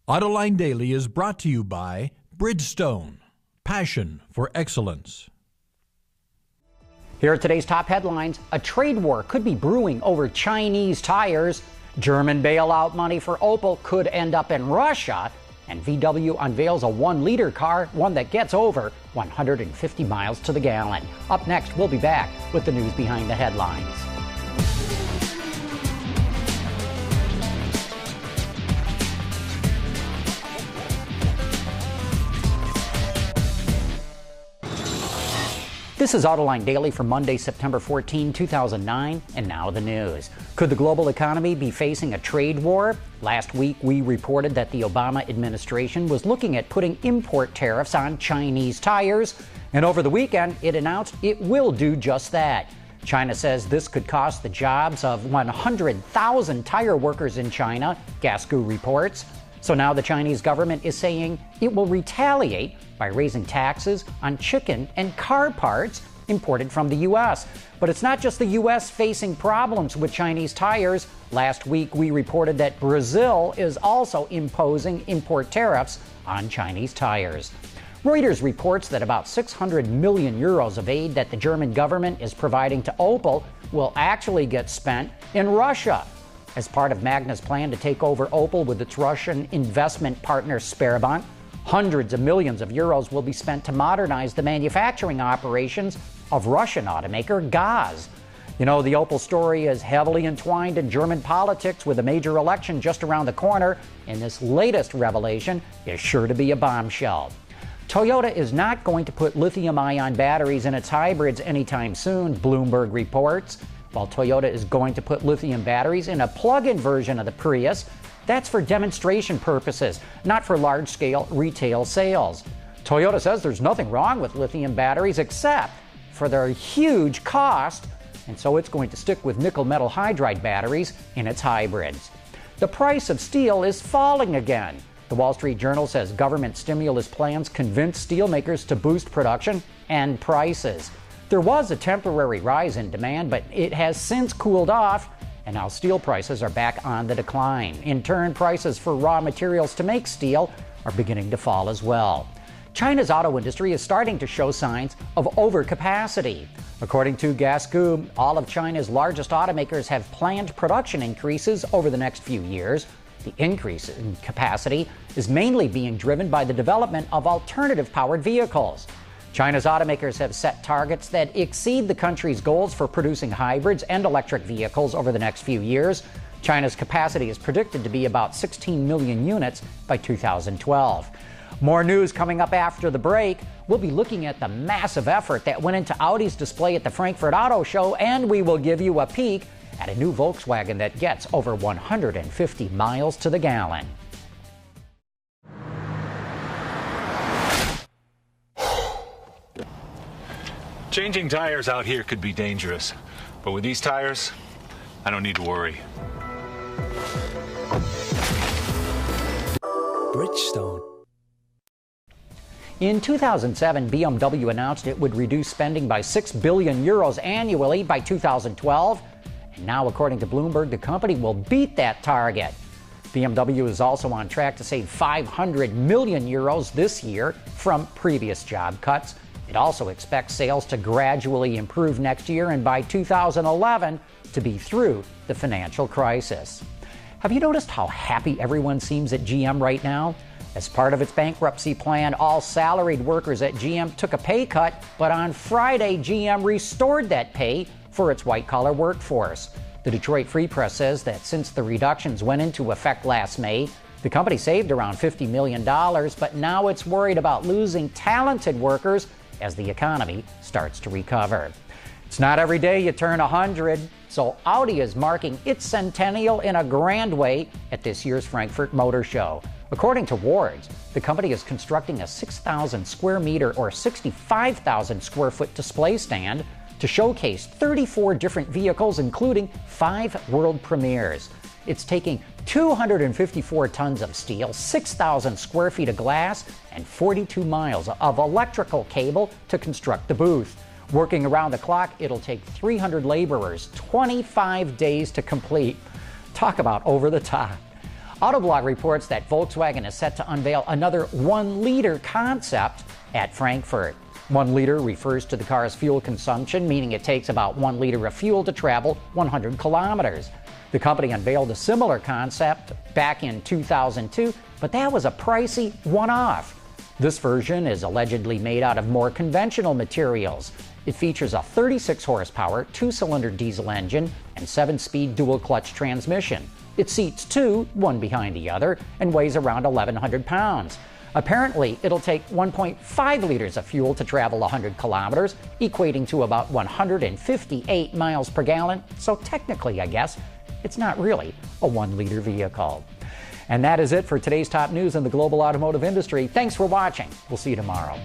Autoline Daily is brought to you by Bridgestone, passion for excellence. Here are today's top headlines. A trade war could be brewing over Chinese tires. German bailout money for Opel could end up in Russia. And VW unveils a 1-liter car, one that gets over 150 miles to the gallon. Up next, we'll be back with the news behind the headlines. This is Autoline Daily for Monday, September 14, 2009, and now the news. Could the global economy be facing a trade war? Last week, we reported that the Obama administration was looking at putting import tariffs on Chinese tires, and over the weekend, it announced it will do just that. China says this could cost the jobs of 100,000 tire workers in China, Gasgoo reports. So now the Chinese government is saying it will retaliate by raising taxes on chicken and car parts imported from the U.S. But it's not just the U.S. facing problems with Chinese tires. Last week, we reported that Brazil is also imposing import tariffs on Chinese tires. Reuters reports that about 600 million euros of aid that the German government is providing to Opel will actually get spent in Russia. As part of Magna's plan to take over Opel with its Russian investment partner Sberbank, hundreds of millions of euros will be spent to modernize the manufacturing operations of Russian automaker Gaz. You know, the Opel story is heavily entwined in German politics with a major election just around the corner, and this latest revelation is sure to be a bombshell. Toyota is not going to put lithium-ion batteries in its hybrids anytime soon, Bloomberg reports. While Toyota is going to put lithium batteries in a plug-in version of the Prius, that's for demonstration purposes, not for large-scale retail sales. Toyota says there's nothing wrong with lithium batteries except for their huge cost, and so it's going to stick with nickel metal hydride batteries in its hybrids. The price of steel is falling again. The Wall Street Journal says government stimulus plans convince steelmakers to boost production and prices. There was a temporary rise in demand, but it has since cooled off, and now steel prices are back on the decline. In turn, prices for raw materials to make steel are beginning to fall as well. China's auto industry is starting to show signs of overcapacity. According to Gasgoo, all of China's largest automakers have planned production increases over the next few years. The increase in capacity is mainly being driven by the development of alternative-powered vehicles. China's automakers have set targets that exceed the country's goals for producing hybrids and electric vehicles over the next few years. China's capacity is predicted to be about 16 million units by 2012. More news coming up after the break. We'll be looking at the massive effort that went into Audi's display at the Frankfurt Auto Show, and we will give you a peek at a new Volkswagen that gets over 150 miles to the gallon. Changing tires out here could be dangerous, but with these tires, I don't need to worry. Bridgestone. In 2007, BMW announced it would reduce spending by 6 billion euros annually by 2012. And now, according to Bloomberg, the company will beat that target. BMW is also on track to save 500 million euros this year from previous job cuts. It also expects sales to gradually improve next year and by 2011 to be through the financial crisis. Have you noticed how happy everyone seems at GM right now? As part of its bankruptcy plan, all salaried workers at GM took a pay cut, but on Friday, GM restored that pay for its white-collar workforce. The Detroit Free Press says that since the reductions went into effect last May, the company saved around $50 million, but now it's worried about losing talented workers as the economy starts to recover. It's not every day you turn 100, so Audi is marking its centennial in a grand way at this year's Frankfurt Motor Show. According to Wards, the company is constructing a 6,000 square meter or 65,000 square foot display stand to showcase 34 different vehicles, including 5 world premieres. It's taking 254 tons of steel, 6,000 square feet of glass, and 42 miles of electrical cable to construct the booth. Working around the clock, it'll take 300 laborers 25 days to complete. Talk about over the top. Autoblog reports that Volkswagen is set to unveil another 1-liter concept at Frankfurt. 1 liter refers to the car's fuel consumption, meaning it takes about 1 liter of fuel to travel 100 kilometers. The company unveiled a similar concept back in 2002, but that was a pricey one-off. This version is allegedly made out of more conventional materials. It features a 36 horsepower, 2-cylinder diesel engine and 7-speed dual-clutch transmission. It seats two, one behind the other, and weighs around 1,100 pounds. Apparently, it'll take 1.5 liters of fuel to travel 100 kilometers, equating to about 158 miles per gallon. So technically, I guess, it's not really a 1-liter vehicle. And that is it for today's top news in the global automotive industry. Thanks for watching. We'll see you tomorrow.